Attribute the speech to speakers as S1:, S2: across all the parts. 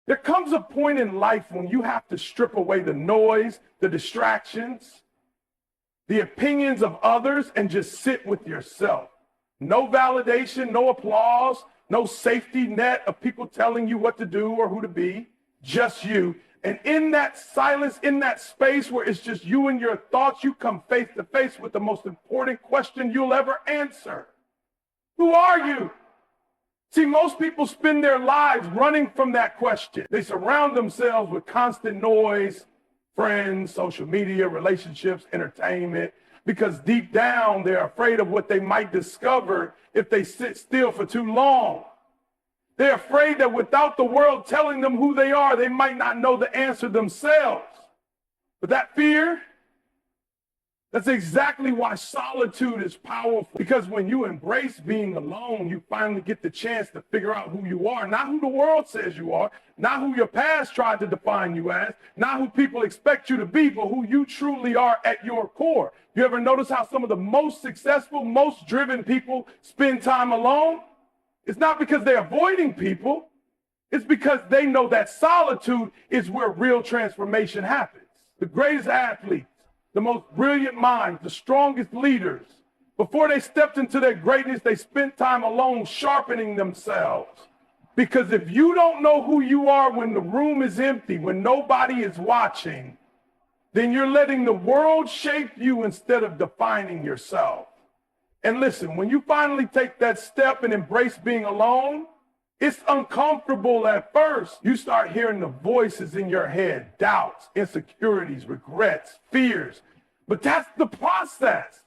S1: There comes a point in life when you have to strip away the noise, the distractions, the opinions of others, and just sit with yourself. No validation, no applause, no safety net of people telling you what to do or who to be, just you. And in that silence, in that space where it's just you and your thoughts, you come face to face with the most important question you'll ever answer. Who are you? See, most people spend their lives running from that question. They surround themselves with constant noise, friends, social media, relationships, entertainment, because deep down they're afraid of what they might discover if they sit still for too long. They're afraid that without the world telling them who they are, they might not know the answer themselves. But that fear, that's exactly why solitude is powerful. Because when you embrace being alone, you finally get the chance to figure out who you are, not who the world says you are, not who your past tried to define you as, not who people expect you to be, but who you truly are at your core. You ever notice how some of the most successful, most driven people spend time alone? It's not because they're avoiding people. It's because they know that solitude is where real transformation happens. The greatest athletes, the most brilliant minds, the strongest leaders, before they stepped into their greatness, they spent time alone sharpening themselves. Because if you don't know who you are when the room is empty, when nobody is watching, then you're letting the world shape you instead of defining yourself. And listen, when you finally take that step and embrace being alone, it's uncomfortable at first. You start hearing the voices in your head, doubts, insecurities, regrets, fears. But that's the process.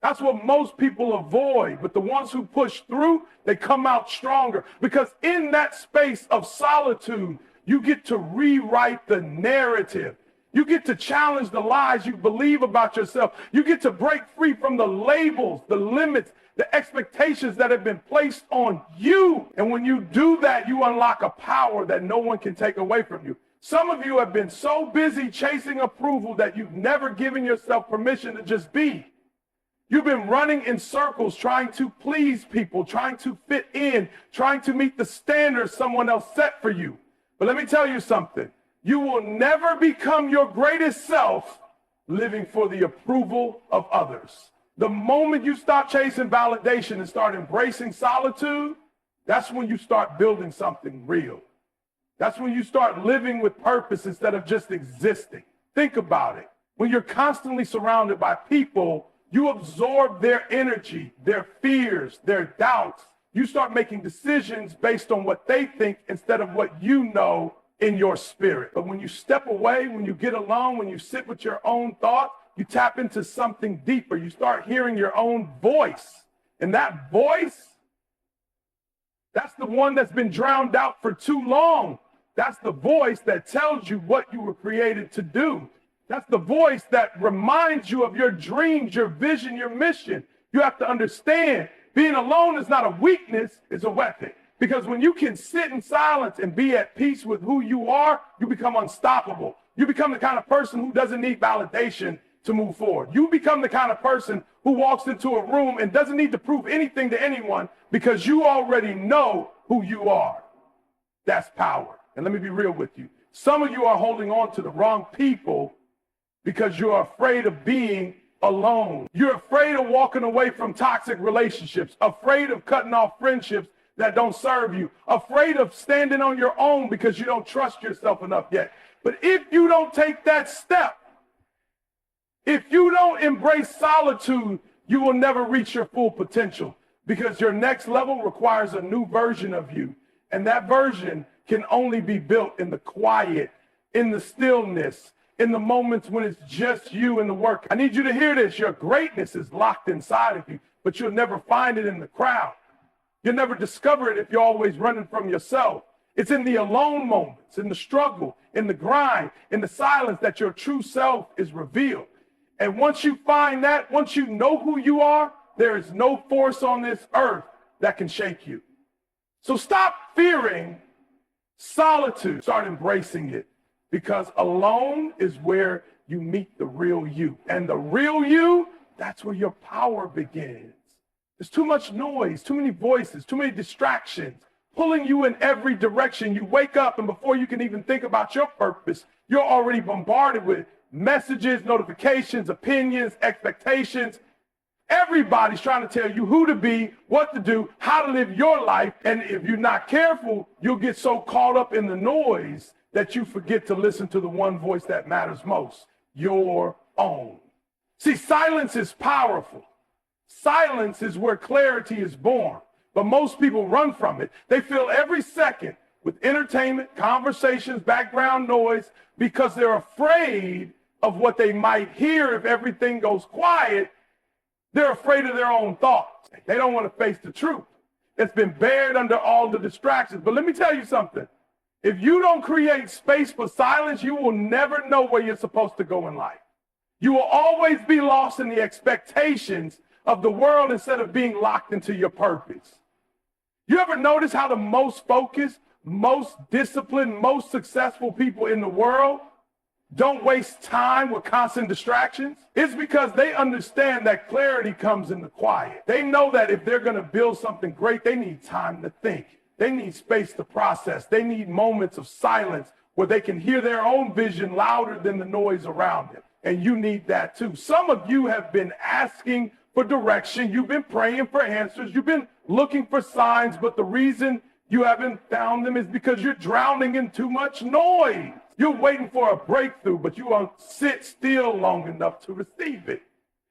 S1: That's what most people avoid. But the ones who push through, they come out stronger. Because in that space of solitude, you get to rewrite the narrative. You get to challenge the lies you believe about yourself. You get to break free from the labels, the limits, the expectations that have been placed on you. And when you do that, you unlock a power that no one can take away from you. Some of you have been so busy chasing approval that you've never given yourself permission to just be. You've been running in circles trying to please people, trying to fit in, trying to meet the standards someone else set for you. But let me tell you something. You will never become your greatest self living for the approval of others. The moment you stop chasing validation and start embracing solitude, that's when you start building something real. That's when you start living with purpose instead of just existing. Think about it. When you're constantly surrounded by people, you absorb their energy, their fears, their doubts. You start making decisions based on what they think instead of what you know in your spirit. But when you step away, when you get alone, when you sit with your own thoughts, you tap into something deeper. You start hearing your own voice. And that voice, that's the one that's been drowned out for too long. That's the voice that tells you what you were created to do. That's the voice that reminds you of your dreams, your vision, your mission. You have to understand, being alone is not a weakness, it's a weapon. Because when you can sit in silence and be at peace with who you are, you become unstoppable. You become the kind of person who doesn't need validation to move forward. You become the kind of person who walks into a room and doesn't need to prove anything to anyone because you already know who you are. That's power. And let me be real with you. Some of you are holding on to the wrong people because you're afraid of being alone. You're afraid of walking away from toxic relationships, afraid of cutting off friendships that don't serve you, afraid of standing on your own because you don't trust yourself enough yet. But if you don't take that step, if you don't embrace solitude, you will never reach your full potential because your next level requires a new version of you. And that version can only be built in the quiet, in the stillness, in the moments when it's just you and the work. I need you to hear this. Your greatness is locked inside of you, but you'll never find it in the crowd. You'll never discover it if you're always running from yourself. It's in the alone moments, in the struggle, in the grind, in the silence that your true self is revealed. And once you find that, once you know who you are, there is no force on this earth that can shake you. So stop fearing solitude. Start embracing it, because alone is where you meet the real you. And the real you, that's where your power begins. There's too much noise, too many voices, too many distractions, pulling you in every direction. You wake up and before you can even think about your purpose, you're already bombarded with messages, notifications, opinions, expectations. Everybody's trying to tell you who to be, what to do, how to live your life. And if you're not careful, you'll get so caught up in the noise that you forget to listen to the one voice that matters most, your own. See, silence is powerful. Silence is where clarity is born, but most people run from it. They fill every second with entertainment, conversations, background noise, because they're afraid of what they might hear if everything goes quiet. They're afraid of their own thoughts. They don't want to face the truth. It's been buried under all the distractions. But let me tell you something. If you don't create space for silence, you will never know where you're supposed to go in life. You will always be lost in the expectations of the world instead of being locked into your purpose. You ever notice how the most focused, most disciplined, most successful people in the world don't waste time with constant distractions? It's because they understand that clarity comes in the quiet. They know that if they're going to build something great, they need time to think. They need space to process. They need moments of silence where they can hear their own vision louder than the noise around them. And you need that too. Some of you have been asking for direction. You've been praying for answers. You've been looking for signs, but the reason you haven't found them is because you're drowning in too much noise. You're waiting for a breakthrough, but you won't sit still long enough to receive it.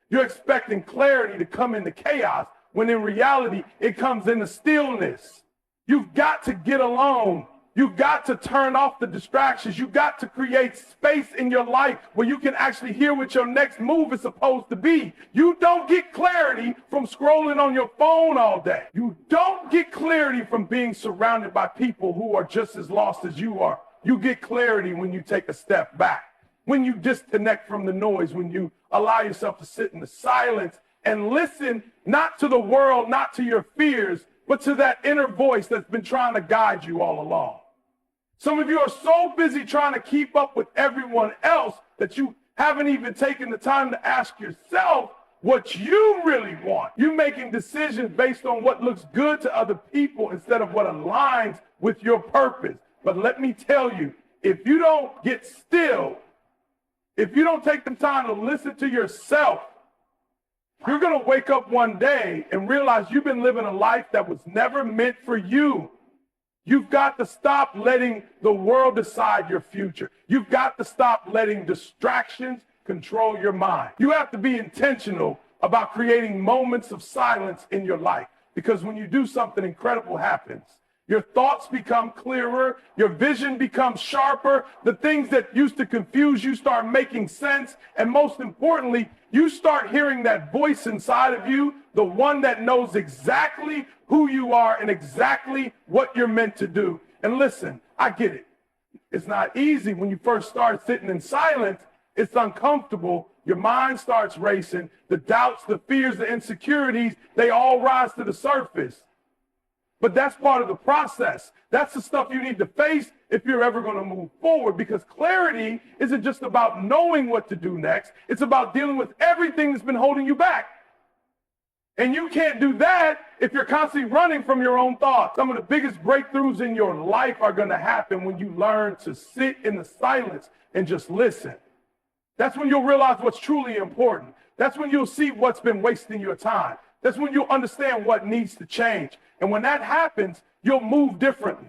S1: You're expecting clarity to come into chaos, when in reality, it comes into stillness. You've got to get alone. You've got to turn off the distractions. You've got to create space in your life where you can actually hear what your next move is supposed to be. You don't get clarity from scrolling on your phone all day. You don't get clarity from being surrounded by people who are just as lost as you are. You get clarity when you take a step back, when you disconnect from the noise, when you allow yourself to sit in the silence and listen, not to the world, not to your fears, but to that inner voice that's been trying to guide you all along. Some of you are so busy trying to keep up with everyone else that you haven't even taken the time to ask yourself what you really want. You're making decisions based on what looks good to other people instead of what aligns with your purpose. But let me tell you, if you don't get still, if you don't take the time to listen to yourself, you're going to wake up one day and realize you've been living a life that was never meant for you. You've got to stop letting the world decide your future. You've got to stop letting distractions control your mind. You have to be intentional about creating moments of silence in your life, because when you do, something incredible happens. Your thoughts become clearer. Your vision becomes sharper. The things that used to confuse you start making sense. And most importantly, you start hearing that voice inside of you, the one that knows exactly who you are and exactly what you're meant to do. And listen, I get it. It's not easy when you first start sitting in silence. It's uncomfortable. Your mind starts racing. The doubts, the fears, the insecurities, they all rise to the surface. But that's part of the process. That's the stuff you need to face if you're ever going to move forward, because clarity isn't just about knowing what to do next. It's about dealing with everything that's been holding you back. And you can't do that if you're constantly running from your own thoughts. Some of the biggest breakthroughs in your life are going to happen when you learn to sit in the silence and just listen. That's when you'll realize what's truly important. That's when you'll see what's been wasting your time. That's when you'll understand what needs to change. And when that happens, you'll move differently.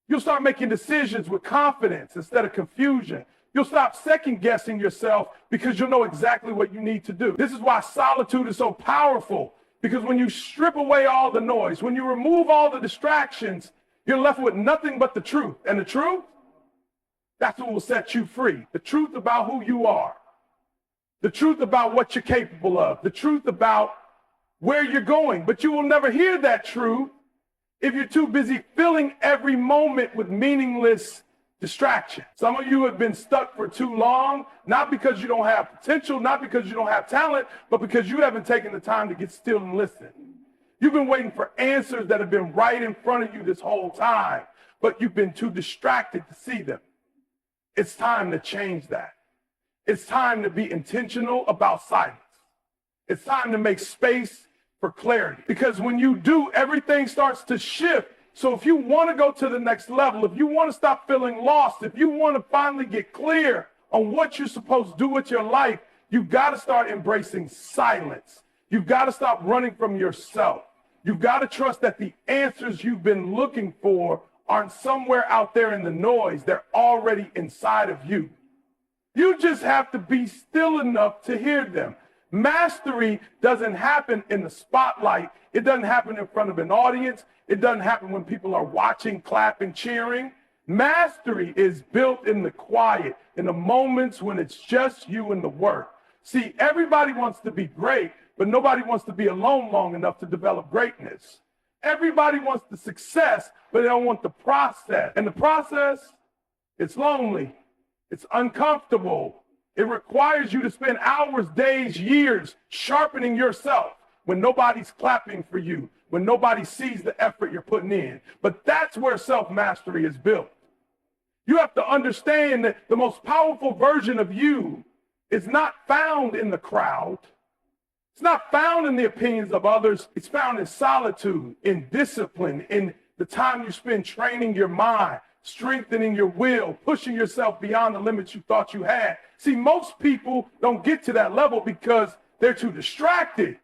S1: You'll start making decisions with confidence instead of confusion. You'll stop second guessing yourself because you'll know exactly what you need to do. This is why solitude is so powerful, because when you strip away all the noise, when you remove all the distractions, you're left with nothing but the truth. And the truth, that's what will set you free. The truth about who you are. The truth about what you're capable of. The truth about where you're going. But you will never hear that truth if you're too busy filling every moment with meaningless distraction. Some of you have been stuck for too long, not because you don't have potential, not because you don't have talent, but because you haven't taken the time to get still and listen. You've been waiting for answers that have been right in front of you this whole time, but you've been too distracted to see them. It's time to change that. It's time to be intentional about silence. It's time to make space for clarity. Because when you do, everything starts to shift. So if you want to go to the next level, if you want to stop feeling lost, if you want to finally get clear on what you're supposed to do with your life, you've got to start embracing silence. You've got to stop running from yourself. You've got to trust that the answers you've been looking for aren't somewhere out there in the noise. They're already inside of you. You just have to be still enough to hear them. Mastery doesn't happen in the spotlight. It doesn't happen in front of an audience. It doesn't happen when people are watching, clapping, cheering. Mastery is built in the quiet, in the moments when it's just you and the work. See, everybody wants to be great, but nobody wants to be alone long enough to develop greatness. Everybody wants the success, but they don't want the process. And the process, it's lonely. It's uncomfortable. It requires you to spend hours, days, years sharpening yourself when nobody's clapping for you, when nobody sees the effort you're putting in. But that's where self-mastery is built. You have to understand that the most powerful version of you is not found in the crowd. It's not found in the opinions of others. It's found in solitude, in discipline, in the time you spend training your mind, strengthening your will, pushing yourself beyond the limits you thought you had. See, most people don't get to that level because they're too distracted.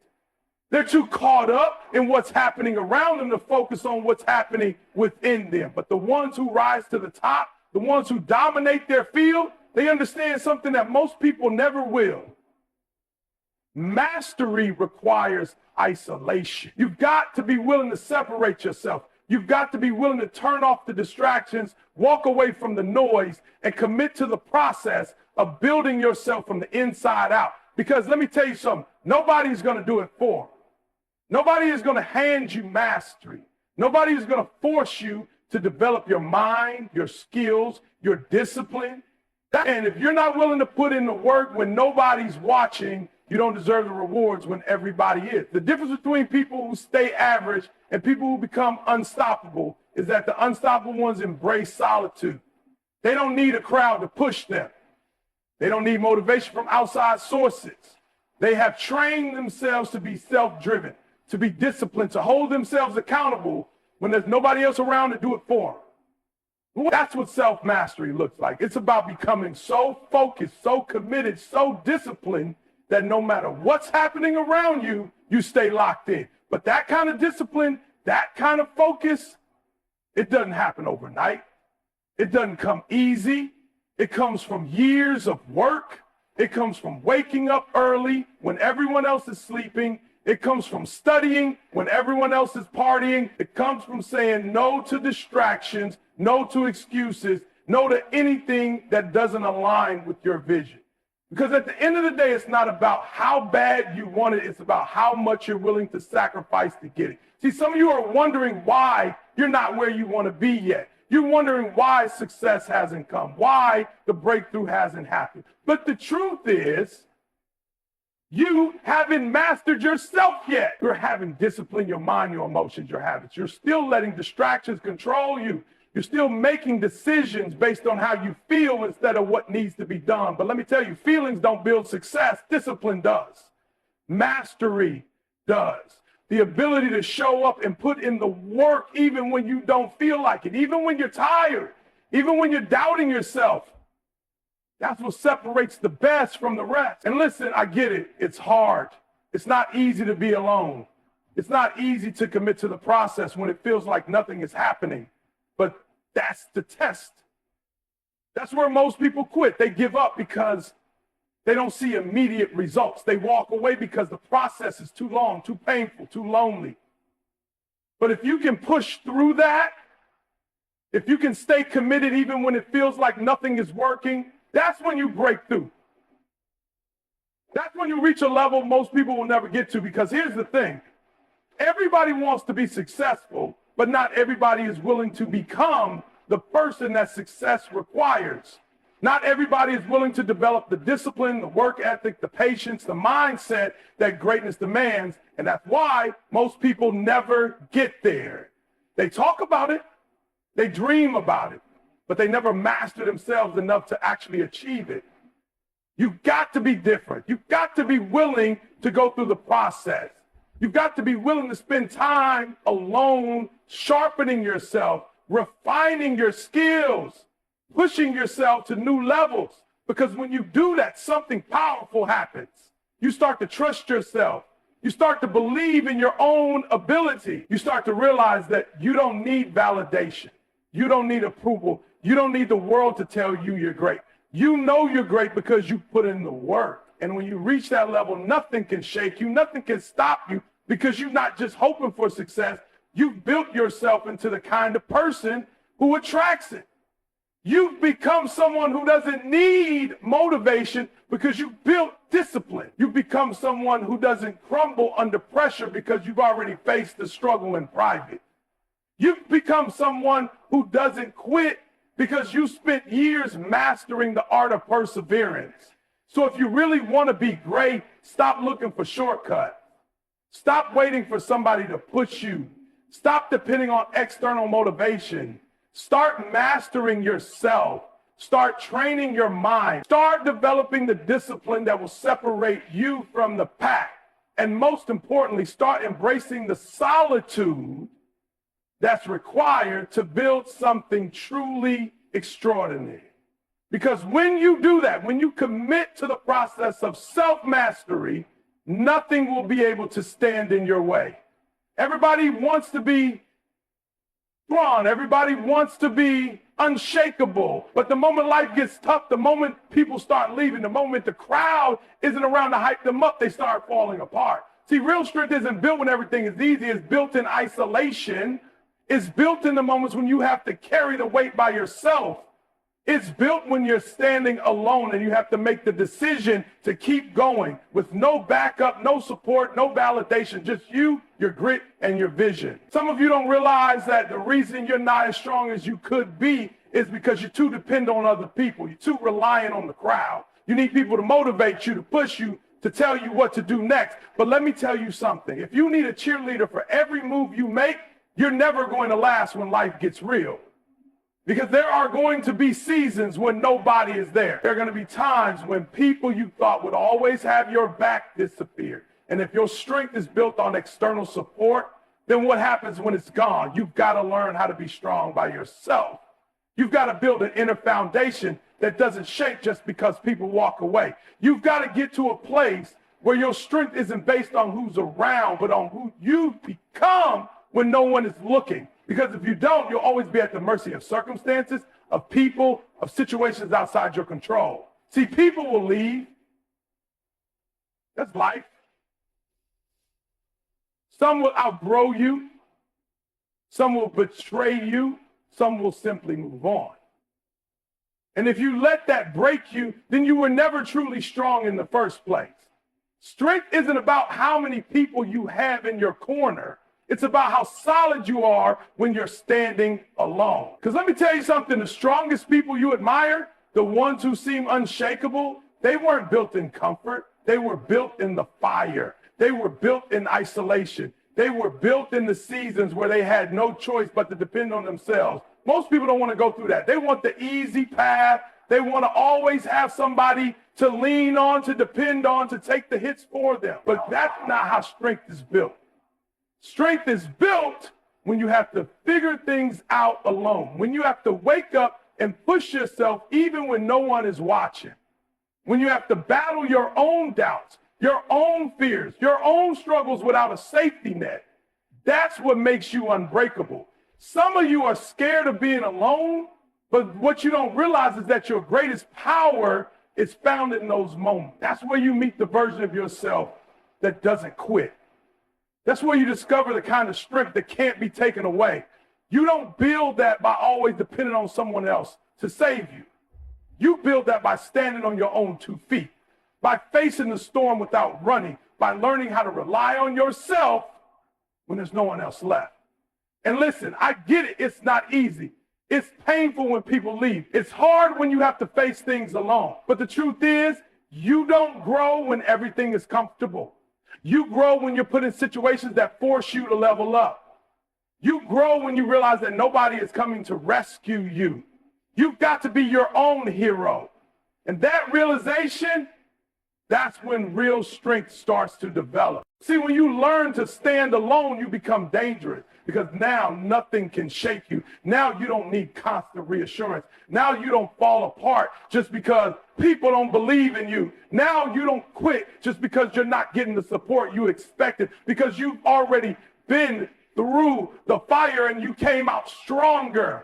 S1: They're too caught up in what's happening around them to focus on what's happening within them. But the ones who rise to the top, the ones who dominate their field, they understand something that most people never will. Mastery requires isolation. You've got to be willing to separate yourself. You've got to be willing to turn off the distractions, walk away from the noise, and commit to the process of building yourself from the inside out. Because let me tell you something, nobody's going to do it for you. Nobody is going to hand you mastery. Nobody is going to force you to develop your mind, your skills, your discipline. And if you're not willing to put in the work when nobody's watching, you don't deserve the rewards when everybody is. The difference between people who stay average and people who become unstoppable is that the unstoppable ones embrace solitude. They don't need a crowd to push them. They don't need motivation from outside sources. They have trained themselves to be self-driven, to be disciplined, to hold themselves accountable when there's nobody else around to do it for them. That's what self-mastery looks like. It's about becoming so focused, so committed, so disciplined that no matter what's happening around you, you stay locked in. But that kind of discipline, that kind of focus, it doesn't happen overnight. It doesn't come easy. It comes from years of work. It comes from waking up early when everyone else is sleeping. It comes from studying when everyone else is partying. It comes from saying no to distractions, no to excuses, no to anything that doesn't align with your vision. Because at the end of the day, it's not about how bad you want it. It's about how much you're willing to sacrifice to get it. See, some of you are wondering why you're not where you want to be yet. You're wondering why success hasn't come, why the breakthrough hasn't happened. But the truth is, you haven't mastered yourself yet. You're having discipline your mind, your emotions, your habits. You're still letting distractions control you. You're still making decisions based on how you feel instead of what needs to be done. But let me tell you, feelings don't build success. Discipline does. Mastery does. The ability to show up and put in the work even when you don't feel like it, even when you're tired, even when you're doubting yourself. That's what separates the best from the rest. And listen, I get it. It's hard. It's not easy to be alone. It's not easy to commit to the process when it feels like nothing is happening. But that's the test. That's where most people quit. They give up because they don't see immediate results. They walk away because the process is too long, too painful, too lonely. But if you can push through that, if you can stay committed even when it feels like nothing is working, that's when you break through. That's when you reach a level most people will never get to, because here's the thing. Everybody wants to be successful, but not everybody is willing to become the person that success requires. Not everybody is willing to develop the discipline, the work ethic, the patience, the mindset that greatness demands. And that's why most people never get there. They talk about it, they dream about it, but they never master themselves enough to actually achieve it. You've got to be different. You've got to be willing to go through the process. You've got to be willing to spend time alone, sharpening yourself, refining your skills, pushing yourself to new levels. Because when you do that, something powerful happens. You start to trust yourself. You start to believe in your own ability. You start to realize that you don't need validation. You don't need approval. You don't need the world to tell you you're great. You know you're great because you put in the work. And when you reach that level, nothing can shake you. Nothing can stop you because you're not just hoping for success. You've built yourself into the kind of person who attracts it. You've become someone who doesn't need motivation because you built discipline. You become someone who doesn't crumble under pressure because you've already faced the struggle in private. You've become someone who doesn't quit because you spent years mastering the art of perseverance. So if you really want to be great, stop looking for shortcuts. Stop waiting for somebody to push you. Stop depending on external motivation. Start mastering yourself. Start training your mind. Start developing the discipline that will separate you from the pack. And most importantly, start embracing the solitude that's required to build something truly extraordinary. Because when you do that, when you commit to the process of self-mastery, nothing will be able to stand in your way. Everybody wants to be strong. Everybody wants to be unshakable. But the moment life gets tough, the moment people start leaving, the moment the crowd isn't around to hype them up, they start falling apart. See, real strength isn't built when everything is easy. It's built in isolation. It's built in the moments when you have to carry the weight by yourself. It's built when you're standing alone and you have to make the decision to keep going with no backup, no support, no validation, just you, your grit, and your vision. Some of you don't realize that the reason you're not as strong as you could be is because you're too dependent on other people. You're too reliant on the crowd. You need people to motivate you, to push you, to tell you what to do next. But let me tell you something. If you need a cheerleader for every move you make, you're never going to last when life gets real. Because there are going to be seasons when nobody is there. There are going to be times when people you thought would always have your back disappear. And if your strength is built on external support, then what happens when it's gone? You've got to learn how to be strong by yourself. You've got to build an inner foundation that doesn't shake just because people walk away. You've got to get to a place where your strength isn't based on who's around, but on who you become when no one is looking. Because if you don't, you'll always be at the mercy of circumstances, of people, of situations outside your control. See, people will leave. That's life. Some will outgrow you. Some will betray you. Some will simply move on. And if you let that break you, then you were never truly strong in the first place. Strength isn't about how many people you have in your corner. It's about how solid you are when you're standing alone. Because let me tell you something, the strongest people you admire, the ones who seem unshakable, they weren't built in comfort. They were built in the fire. They were built in isolation. They were built in the seasons where they had no choice but to depend on themselves. Most people don't want to go through that. They want the easy path. They want to always have somebody to lean on, to depend on, to take the hits for them. But that's not how strength is built. Strength is built when you have to figure things out alone, when you have to wake up and push yourself even when no one is watching, when you have to battle your own doubts, your own fears, your own struggles without a safety net. That's what makes you unbreakable. Some of you are scared of being alone, but what you don't realize is that your greatest power is found in those moments. That's where you meet the version of yourself that doesn't quit. That's where you discover the kind of strength that can't be taken away. You don't build that by always depending on someone else to save you. You build that by standing on your own 2 feet, by facing the storm without running, by learning how to rely on yourself when there's no one else left. And listen, I get it. It's not easy. It's painful when people leave. It's hard when you have to face things alone. But the truth is, you don't grow when everything is comfortable. You grow when you're put in situations that force you to level up. You grow when you realize that nobody is coming to rescue you. You've got to be your own hero. And that realization That's when real strength starts to develop. See, when you learn to stand alone, you become dangerous because now nothing can shake you. Now you don't need constant reassurance. Now you don't fall apart just because people don't believe in you. Now you don't quit just because you're not getting the support you expected, because you've already been through the fire and you came out stronger.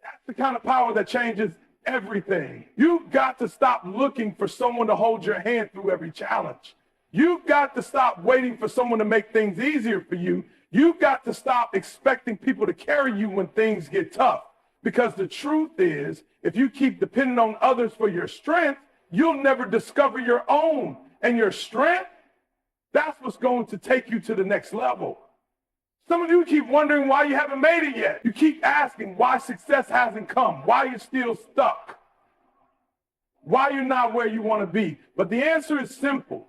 S1: That's the kind of power that changes everything. You've got to stop looking for someone to hold your hand through every challenge. You've got to stop waiting for someone to make things easier for you. You've got to stop expecting people to carry you when things get tough. Because the truth is, if you keep depending on others for your strength, you'll never discover your own. And your strength, that's what's going to take you to the next level. Some of you keep wondering why you haven't made it yet. You keep asking why success hasn't come, why you're still stuck, why you're not where you want to be. But the answer is simple.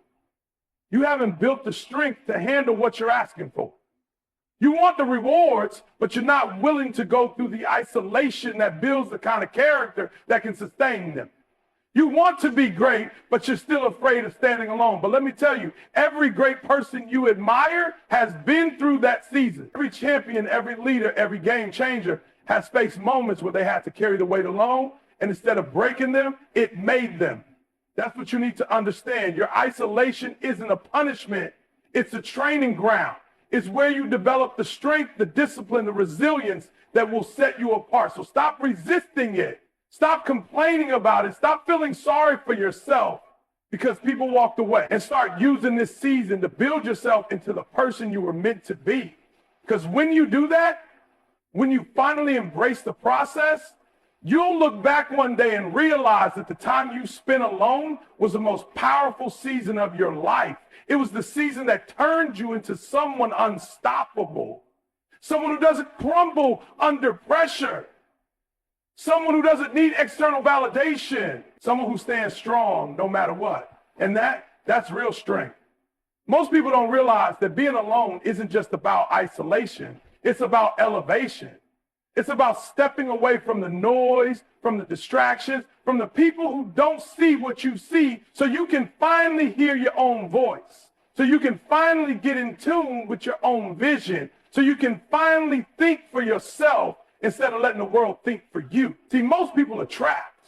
S1: You haven't built the strength to handle what you're asking for. You want the rewards, but you're not willing to go through the isolation that builds the kind of character that can sustain them. You want to be great, but you're still afraid of standing alone. But let me tell you, every great person you admire has been through that season. Every champion, every leader, every game changer has faced moments where they had to carry the weight alone, and instead of breaking them, it made them. That's what you need to understand. Your isolation isn't a punishment. It's a training ground. It's where you develop the strength, the discipline, the resilience that will set you apart. So stop resisting it. Stop complaining about it. Stop feeling sorry for yourself because people walked away, and start using this season to build yourself into the person you were meant to be. Because when you do that, when you finally embrace the process, you'll look back one day and realize that the time you spent alone was the most powerful season of your life. It was the season that turned you into someone unstoppable, someone who doesn't crumble under pressure, someone who doesn't need external validation, someone who stands strong no matter what. And that's real strength. Most people don't realize that being alone isn't just about isolation. It's about elevation. It's about stepping away from the noise, from the distractions, from the people who don't see what you see, so you can finally hear your own voice, so you can finally get in tune with your own vision, so you can finally think for yourself instead of letting the world think for you. See, most people are trapped.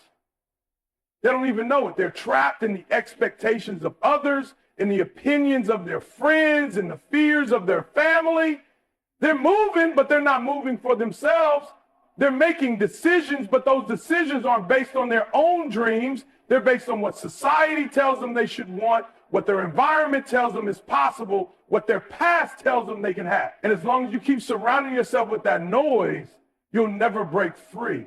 S1: They don't even know it. They're trapped in the expectations of others, in the opinions of their friends, in the fears of their family. They're moving, but they're not moving for themselves. They're making decisions, but those decisions aren't based on their own dreams. They're based on what society tells them they should want, what their environment tells them is possible, what their past tells them they can have. And as long as you keep surrounding yourself with that noise, you'll never break free.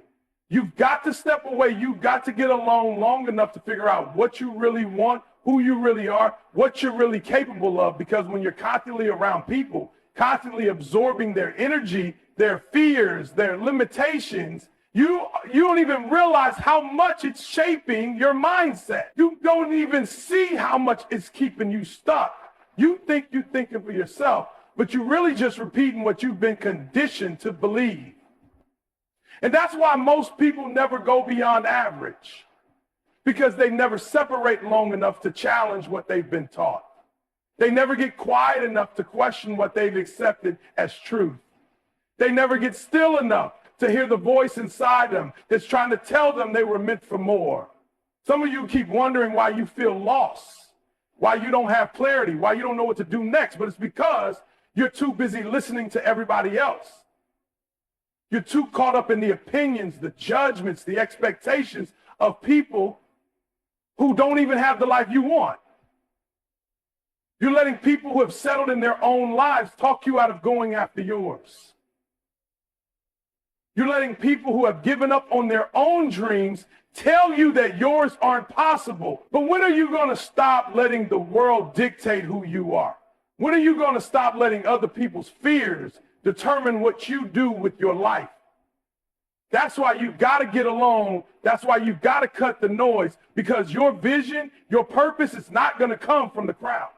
S1: You've got to step away. You've got to get alone long enough to figure out what you really want, who you really are, what you're really capable of, because when you're constantly around people, constantly absorbing their energy, their fears, their limitations, you don't even realize how much it's shaping your mindset. You don't even see how much it's keeping you stuck. You think you're thinking for yourself, but you're really just repeating what you've been conditioned to believe. And that's why most people never go beyond average, because they never separate long enough to challenge what they've been taught. They never get quiet enough to question what they've accepted as truth. They never get still enough to hear the voice inside them that's trying to tell them they were meant for more. Some of you keep wondering why you feel lost, why you don't have clarity, why you don't know what to do next, but it's because you're too busy listening to everybody else. You're too caught up in the opinions, the judgments, the expectations of people who don't even have the life you want. You're letting people who have settled in their own lives talk you out of going after yours. You're letting people who have given up on their own dreams tell you that yours aren't possible. But when are you going to stop letting the world dictate who you are? When are you going to stop letting other people's fears determine what you do with your life? That's why you've got to get alone. That's why you've got to cut the noise, because your vision, your purpose is not going to come from the crowd.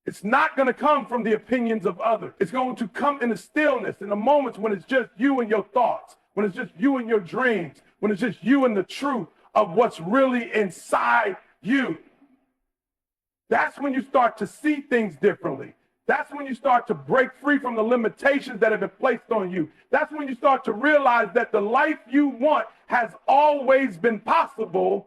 S1: It's not going to come from the opinions of others. It's going to come in the stillness, in the moments when it's just you and your thoughts, when it's just you and your dreams, when it's just you and the truth of what's really inside you. That's when you start to see things differently. That's when you start to break free from the limitations that have been placed on you. That's when you start to realize that the life you want has always been possible.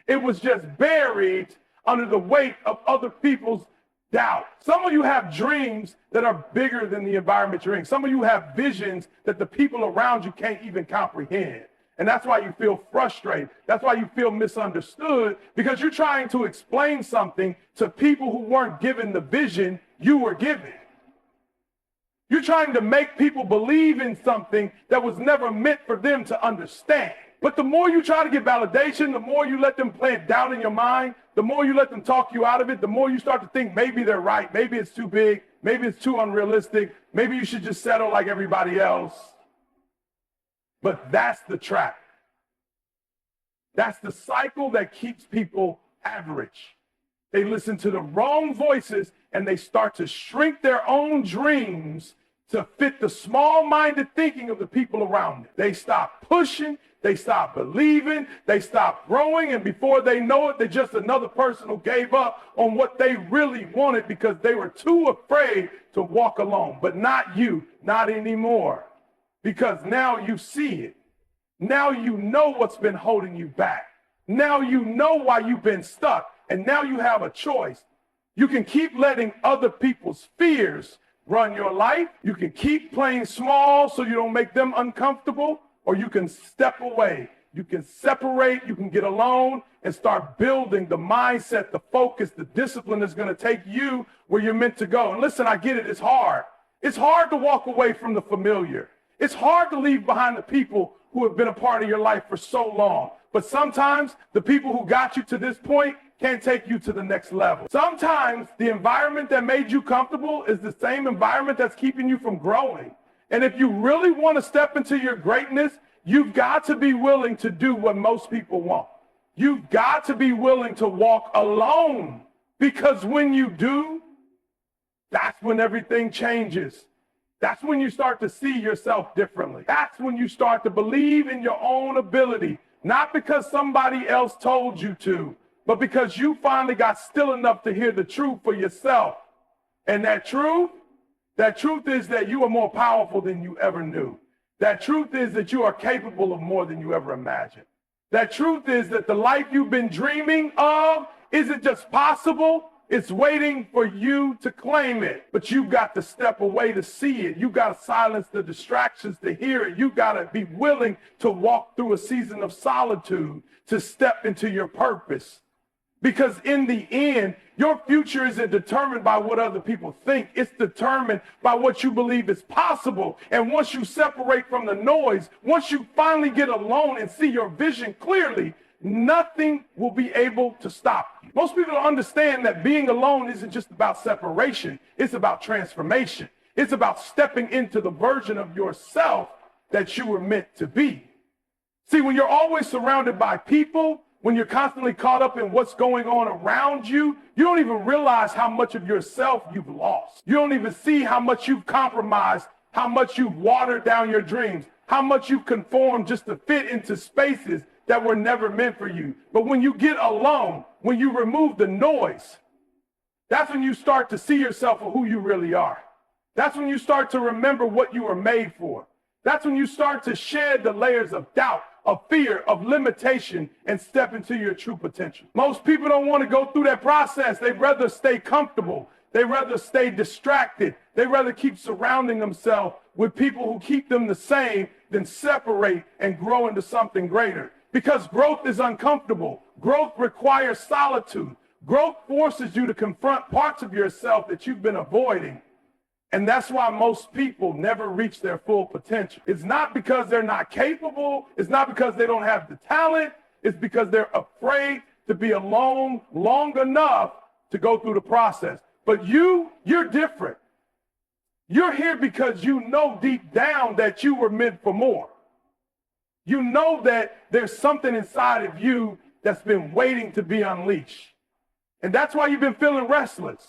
S1: It was just buried under the weight of other people's doubt. Some of you have dreams that are bigger than the environment you're in. Some of you have visions that the people around you can't even comprehend. And that's why you feel frustrated. That's why you feel misunderstood, because you're trying to explain something to people who weren't given the vision you were given. You're trying to make people believe in something that was never meant for them to understand. But the more you try to get validation, the more you let them plant doubt in your mind, the more you let them talk you out of it, the more you start to think maybe they're right, maybe it's too big, maybe it's too unrealistic, maybe you should just settle like everybody else. But that's the trap. That's the cycle that keeps people average. They listen to the wrong voices and they start to shrink their own dreams to fit the small-minded thinking of the people around them. They stop pushing, they stop believing, they stop growing, and before they know it, they're just another person who gave up on what they really wanted because they were too afraid to walk alone. But not you, not anymore, because now you see it. Now you know what's been holding you back. Now you know why you've been stuck, and now you have a choice. You can keep letting other people's fears run your life. You can keep playing small so you don't make them uncomfortable, or you can step away. You can separate, you can get alone and start building the mindset, the focus, the discipline that's going to take you where you're meant to go. And listen, I get it, it's hard. It's hard to walk away from the familiar. It's hard to leave behind the people who have been a part of your life for so long. But sometimes the people who got you to this point can't take you to the next level. Sometimes the environment that made you comfortable is the same environment that's keeping you from growing. And if you really want to step into your greatness, you've got to be willing to do what most people want. You've got to be willing to walk alone, because when you do, that's when everything changes. That's when you start to see yourself differently. That's when you start to believe in your own ability, not because somebody else told you to, but because you finally got still enough to hear the truth for yourself. And that truth is that you are more powerful than you ever knew. That truth is that you are capable of more than you ever imagined. That truth is that the life you've been dreaming of isn't just possible, it's waiting for you to claim it. But you've got to step away to see it. You've got to silence the distractions to hear it. You've got to be willing to walk through a season of solitude to step into your purpose. Because in the end, your future isn't determined by what other people think. It's determined by what you believe is possible. And once you separate from the noise, once you finally get alone and see your vision clearly, nothing will be able to stop you. Most people don't understand that being alone isn't just about separation. It's about transformation. It's about stepping into the version of yourself that you were meant to be. See, when you're always surrounded by people, when you're constantly caught up in what's going on around you, you don't even realize how much of yourself you've lost. You don't even see how much you've compromised, how much you've watered down your dreams, how much you've conformed just to fit into spaces that were never meant for you. But when you get alone, when you remove the noise, that's when you start to see yourself for who you really are. That's when you start to remember what you were made for. That's when you start to shed the layers of doubt, of fear, of limitation, and step into your true potential. Most people don't want to go through that process. They'd rather stay comfortable. They'd rather stay distracted. They'd rather keep surrounding themselves with people who keep them the same than separate and grow into something greater. Because growth is uncomfortable. Growth requires solitude. Growth forces you to confront parts of yourself that you've been avoiding. And that's why most people never reach their full potential. It's not because they're not capable. It's not because they don't have the talent. It's because they're afraid to be alone long enough to go through the process. But you're different. You're here because you know deep down that you were meant for more. You know that there's something inside of you that's been waiting to be unleashed. And that's why you've been feeling restless.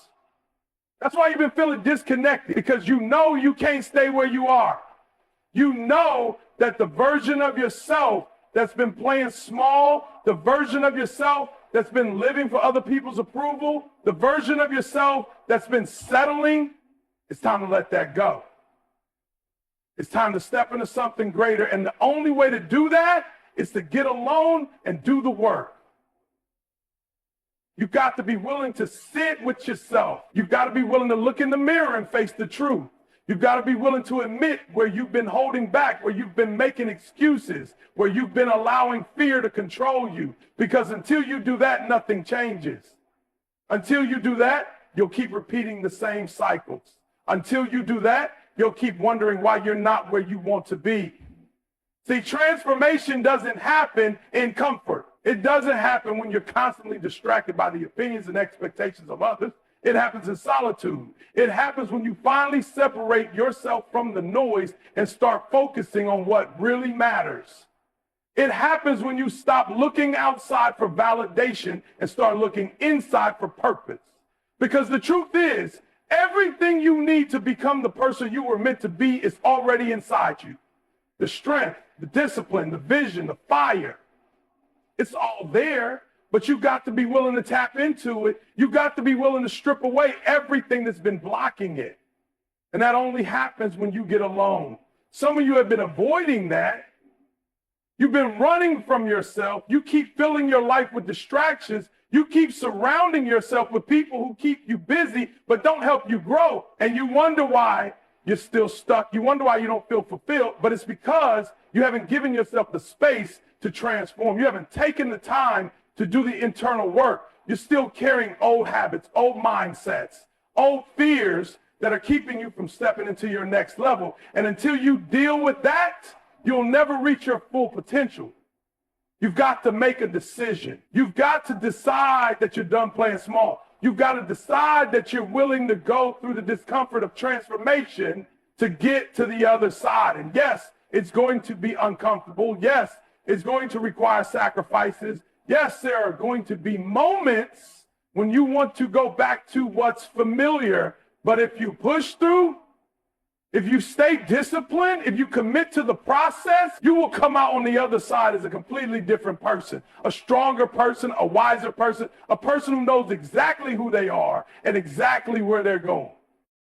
S1: That's why you've been feeling disconnected, because you know you can't stay where you are. You know that the version of yourself that's been playing small, the version of yourself that's been living for other people's approval, the version of yourself that's been settling, it's time to let that go. It's time to step into something greater. And the only way to do that is to get alone and do the work. You've got to be willing to sit with yourself. You've got to be willing to look in the mirror and face the truth. You've got to be willing to admit where you've been holding back, where you've been making excuses, where you've been allowing fear to control you. Because until you do that, nothing changes. Until you do that, you'll keep repeating the same cycles. Until you do that, you'll keep wondering why you're not where you want to be. See, transformation doesn't happen in comfort. It doesn't happen when you're constantly distracted by the opinions and expectations of others. It happens in solitude. It happens when you finally separate yourself from the noise and start focusing on what really matters. It happens when you stop looking outside for validation and start looking inside for purpose. Because the truth is, everything you need to become the person you were meant to be is already inside you. The strength, the discipline, the vision, the fire. It's all there. But you got to be willing to tap into it. You got to be willing to strip away everything that's been blocking it. And that only happens when you get alone. Some of you have been avoiding that. You've been running from yourself. You keep filling your life with distractions. You keep surrounding yourself with people who keep you busy but don't help you grow. And you wonder why you're still stuck. You wonder why you don't feel fulfilled. But it's because you haven't given yourself the space to transform. You haven't taken the time to do the internal work. You're still carrying old habits, old mindsets, old fears that are keeping you from stepping into your next level. And until you deal with that, you'll never reach your full potential. You've got to make a decision. You've got to decide that you're done playing small. You've got to decide that you're willing to go through the discomfort of transformation to get to the other side. And yes, it's going to be uncomfortable. Yes, it's going to require sacrifices. Yes, there are going to be moments when you want to go back to what's familiar, but if you push through, if you stay disciplined, if you commit to the process, you will come out on the other side as a completely different person, a stronger person, a wiser person, a person who knows exactly who they are and exactly where they're going.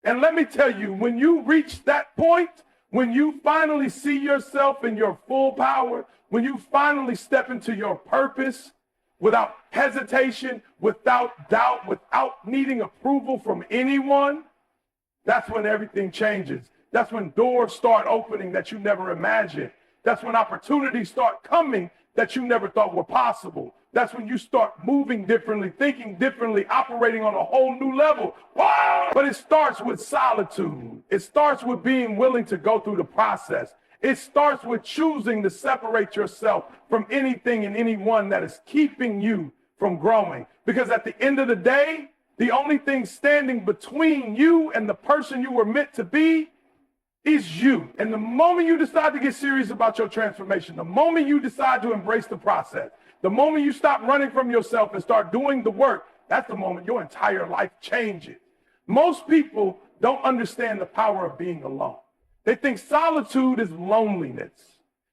S1: And let me tell you, when you reach that point, when you finally see yourself in your full power, when you finally step into your purpose, without hesitation, without doubt, without needing approval from anyone, that's when everything changes. That's when doors start opening that you never imagined. That's when opportunities start coming that you never thought were possible. That's when you start moving differently, thinking differently, operating on a whole new level. Wow! But it starts with solitude. It starts with being willing to go through the process. It starts with choosing to separate yourself from anything and anyone that is keeping you from growing. Because at the end of the day, the only thing standing between you and the person you were meant to be is you. And the moment you decide to get serious about your transformation, the moment you decide to embrace the process, the moment you stop running from yourself and start doing the work, that's the moment your entire life changes. Most people don't understand the power of being alone. They think solitude is loneliness.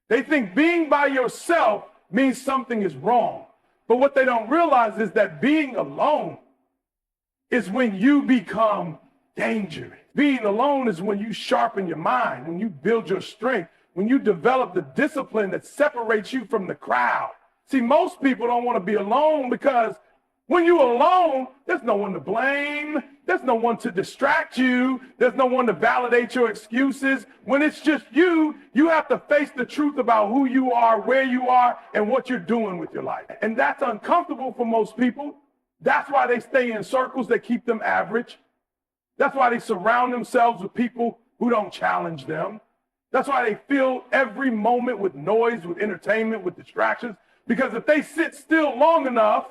S1: They think being by yourself means something is wrong. But what they don't realize is that being alone is when you become dangerous. Being alone is when you sharpen your mind, when you build your strength, when you develop the discipline that separates you from the crowd. See, most people don't want to be alone because when you're alone, there's no one to blame. There's no one to distract you. There's no one to validate your excuses. When it's just you, you have to face the truth about who you are, where you are, and what you're doing with your life. And that's uncomfortable for most people. That's why they stay in circles that keep them average. That's why they surround themselves with people who don't challenge them. That's why they fill every moment with noise, with entertainment, with distractions. Because if they sit still long enough,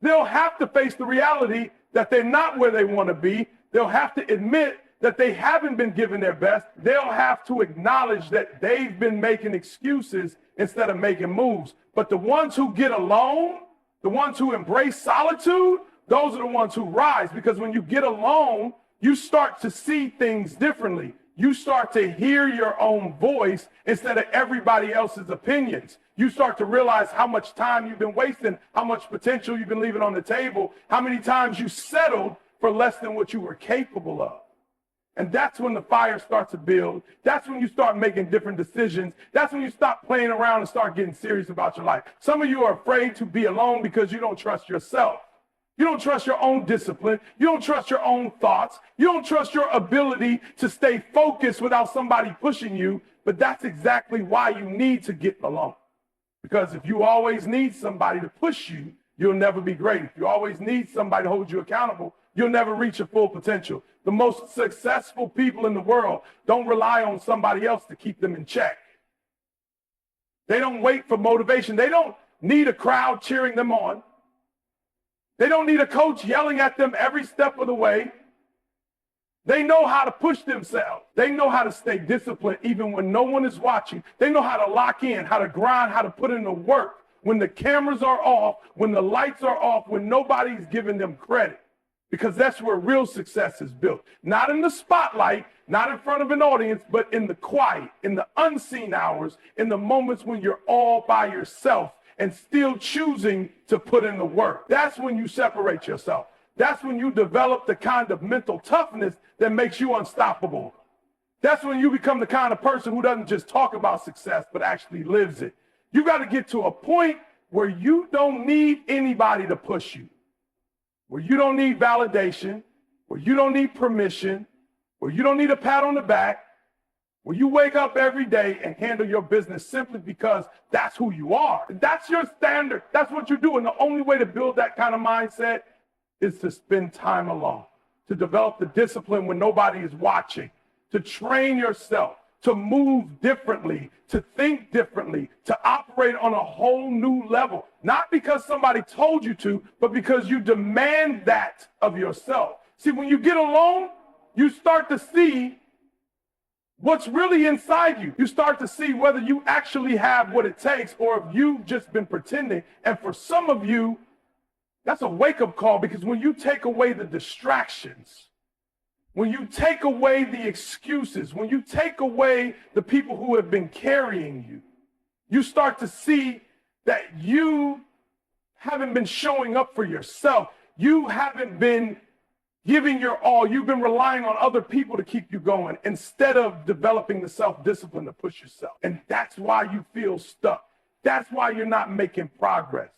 S1: they'll have to face the reality that they're not where they want to be. They'll have to admit that they haven't been given their best. They'll have to acknowledge that they've been making excuses instead of making moves. But the ones who get alone, the ones who embrace solitude, those are the ones who rise. Because when you get alone, you start to see things differently. you start to hear your own voice instead of everybody else's opinions. You start to realize how much time you've been wasting, how much potential you've been leaving on the table, how many times you settled for less than what you were capable of. And that's when the fire starts to build. That's when you start making different decisions. That's when you stop playing around and start getting serious about your life. Some of you are afraid to be alone because you don't trust yourself. You don't trust your own discipline. You don't trust your own thoughts. You don't trust your ability to stay focused without somebody pushing you. But that's exactly why you need to get alone. Because if you always need somebody to push you, you'll never be great. If you always need somebody to hold you accountable, you'll never reach your full potential. The most successful people in the world don't rely on somebody else to keep them in check. They don't wait for motivation. They don't need a crowd cheering them on. They don't need a coach yelling at them every step of the way. They know how to push themselves. They know how to stay disciplined even when no one is watching. They know how to lock in, how to grind, how to put in the work when the cameras are off, when the lights are off, when nobody's giving them credit. Because that's where real success is built. Not in the spotlight, not in front of an audience, but in the quiet, in the unseen hours, in the moments when you're all by yourself and still choosing to put in the work. That's when you separate yourself. That's when you develop the kind of mental toughness that makes you unstoppable. That's when you become the kind of person who doesn't just talk about success, but actually lives it. You got to get to a point where you don't need anybody to push you, where you don't need validation, where you don't need permission, where you don't need a pat on the back, where you wake up every day and handle your business simply because that's who you are. That's your standard. That's what you do. And the only way to build that kind of mindset is to spend time alone, to develop the discipline when nobody is watching, to train yourself, to move differently, to think differently, to operate on a whole new level. Not because somebody told you to, but because you demand that of yourself. See, when you get alone, you start to see what's really inside you. You start to see whether you actually have what it takes or if you've just been pretending. And for some of you, that's a wake-up call, because when you take away the distractions, when you take away the excuses, when you take away the people who have been carrying you, you start to see that you haven't been showing up for yourself. You haven't been giving your all. You've been relying on other people to keep you going instead of developing the self-discipline to push yourself. And that's why you feel stuck. That's why you're not making progress,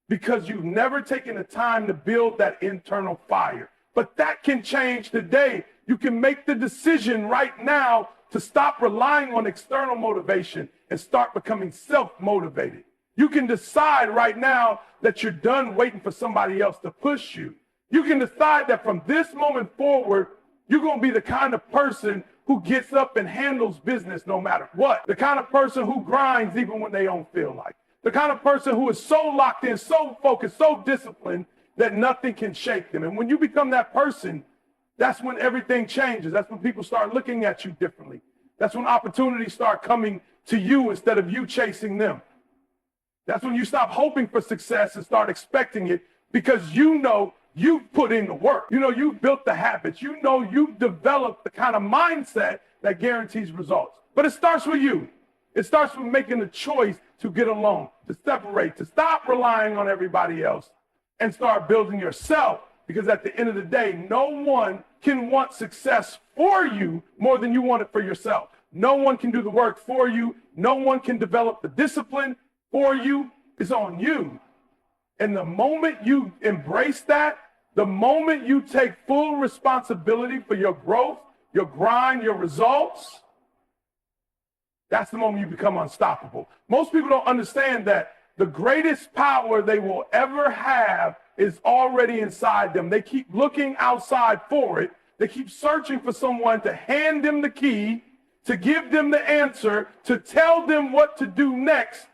S1: because you've never taken the time to build that internal fire. But that can change today. You can make the decision right now to stop relying on external motivation and start becoming self-motivated. You can decide right now that you're done waiting for somebody else to push you. You can decide that from this moment forward, you're going to be the kind of person who gets up and handles business no matter what. The kind of person who grinds even when they don't feel like it. The kind of person who is so locked in, so focused, so disciplined that nothing can shake them. And when you become that person, that's when everything changes. That's when people start looking at you differently. That's when opportunities start coming to you instead of you chasing them. That's when you stop hoping for success and start expecting it, because you know you've put in the work. You know you've built the habits. You know you've developed the kind of mindset that guarantees results. But it starts with you. It starts with making the choice to get alone, to separate, to stop relying on everybody else and start building yourself. Because at the end of the day, no one can want success for you more than you want it for yourself. No one can do the work for you. No one can develop the discipline for you. It's on you. And the moment you embrace that, the moment you take full responsibility for your growth, your grind, your results, that's the moment you become unstoppable. Most people don't understand that the greatest power they will ever have is already inside them. They keep looking outside for it. They keep searching for someone to hand them the key, to give them the answer, to tell them what to do next.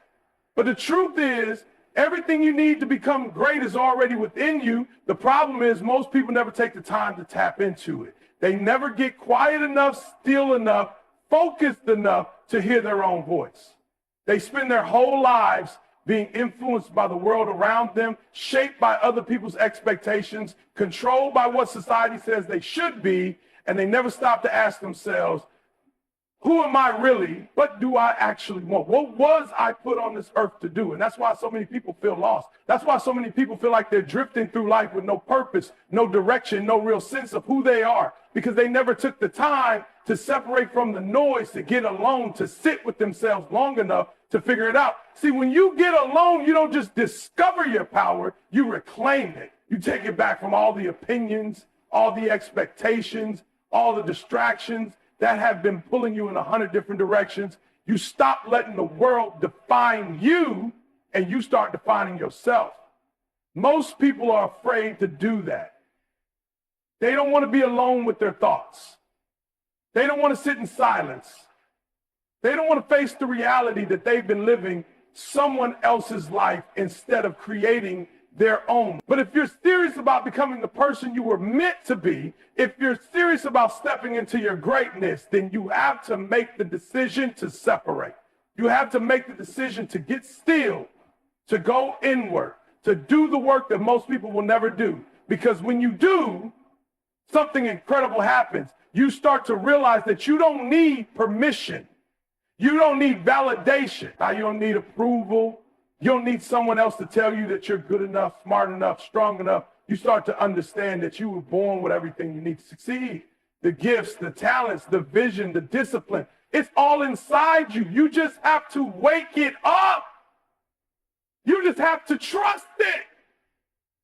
S1: But the truth is, everything you need to become great is already within you. The problem is most people never take the time to tap into it. They never get quiet enough, still enough, focused enough to hear their own voice. They spend their whole lives being influenced by the world around them, shaped by other people's expectations, controlled by what society says they should be, and they never stop to ask themselves, Who am I really? What do I actually want? What was I put on this earth to do? And that's why so many people feel lost. That's why so many people feel like they're drifting through life with no purpose, no direction, no real sense of who they are, because they never took the time to separate from the noise, to get alone, to sit with themselves long enough to figure it out. See, when you get alone, you don't just discover your power, you reclaim it. You take it back from all the opinions, all the expectations, all the distractions that have been pulling you in 100 different directions. You stop letting the world define you, and you start defining yourself. Most people are afraid to do that. They don't want to be alone with their thoughts. They don't want to sit in silence. They don't want to face the reality that they've been living someone else's life instead of creating their own. But if you're serious about becoming the person you were meant to be, if you're serious about stepping into your greatness, then you have to make the decision to separate. You have to make the decision to get still, to go inward, to do the work that most people will never do. Because when you do, something incredible happens. You start to realize that you don't need permission. You don't need validation. Now, you don't need approval. You don't need someone else to tell you that you're good enough, smart enough, strong enough. You start to understand that you were born with everything you need to succeed. The gifts, the talents, the vision, the discipline. It's all inside you. You just have to wake it up. You just have to trust it.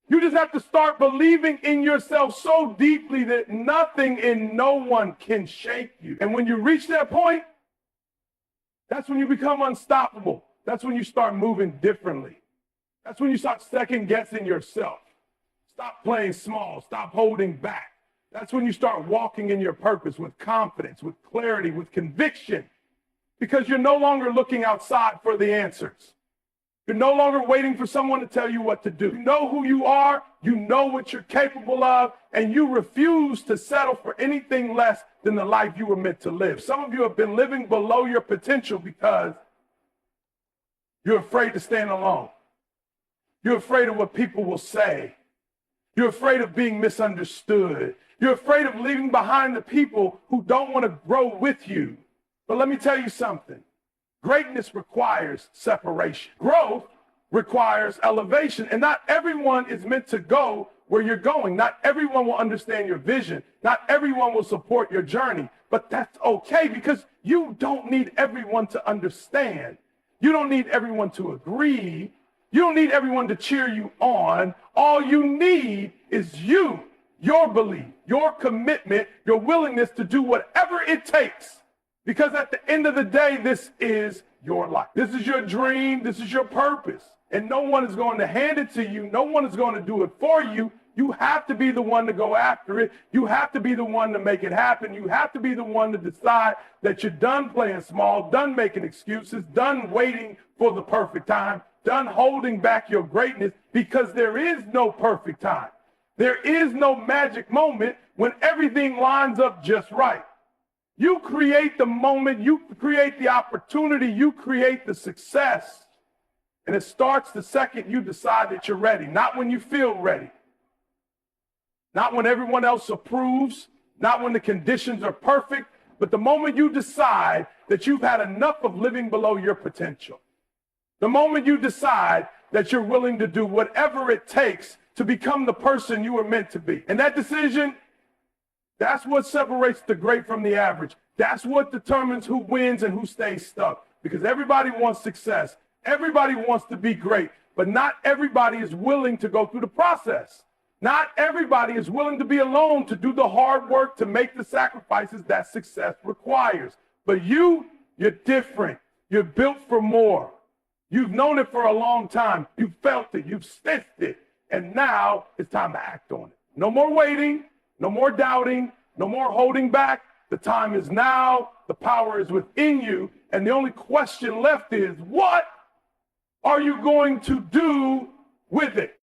S1: You just have to start believing in yourself so deeply that nothing and no one can shake you. And when you reach that point, that's when you become unstoppable. That's when you start moving differently. That's when you start second guessing yourself. Stop playing small. Stop holding back. That's when you start walking in your purpose with confidence, with clarity, with conviction, because you're no longer looking outside for the answers. You're no longer waiting for someone to tell you what to do. You know who you are, you know what you're capable of, and you refuse to settle for anything less than the life you were meant to live. Some of you have been living below your potential because you're afraid to stand alone. You're afraid of what people will say. You're afraid of being misunderstood. You're afraid of leaving behind the people who don't want to grow with you. But let me tell you something. Greatness requires separation. Growth requires elevation. And not everyone is meant to go where you're going. Not everyone will understand your vision. Not everyone will support your journey. But that's okay, because you don't need everyone to understand. You don't need everyone to agree. You don't need everyone to cheer you on. All you need is you, your belief, your commitment, your willingness to do whatever it takes. Because at the end of the day, this is your life. This is your dream. This is your purpose. And no one is going to hand it to you. No one is going to do it for you. You have to be the one to go after it. You have to be the one to make it happen. You have to be the one to decide that you're done playing small, done making excuses, done waiting for the perfect time, done holding back your greatness, because there is no perfect time. There is no magic moment when everything lines up just right. You create the moment, you create the opportunity, you create the success. And it starts the second you decide that you're ready, not when you feel ready. Not when everyone else approves, not when the conditions are perfect, but the moment you decide that you've had enough of living below your potential. The moment you decide that you're willing to do whatever it takes to become the person you were meant to be. And that decision, that's what separates the great from the average. That's what determines who wins and who stays stuck. Because everybody wants success. Everybody wants to be great. But not everybody is willing to go through the process. Not everybody is willing to be alone, to do the hard work, to make the sacrifices that success requires. But you're different. You're built for more. You've known it for a long time. You've felt it. You've sensed it. And now it's time to act on it. No more waiting. No more doubting, no more holding back. The time is now. The power is within you. And the only question left is, what are you going to do with it?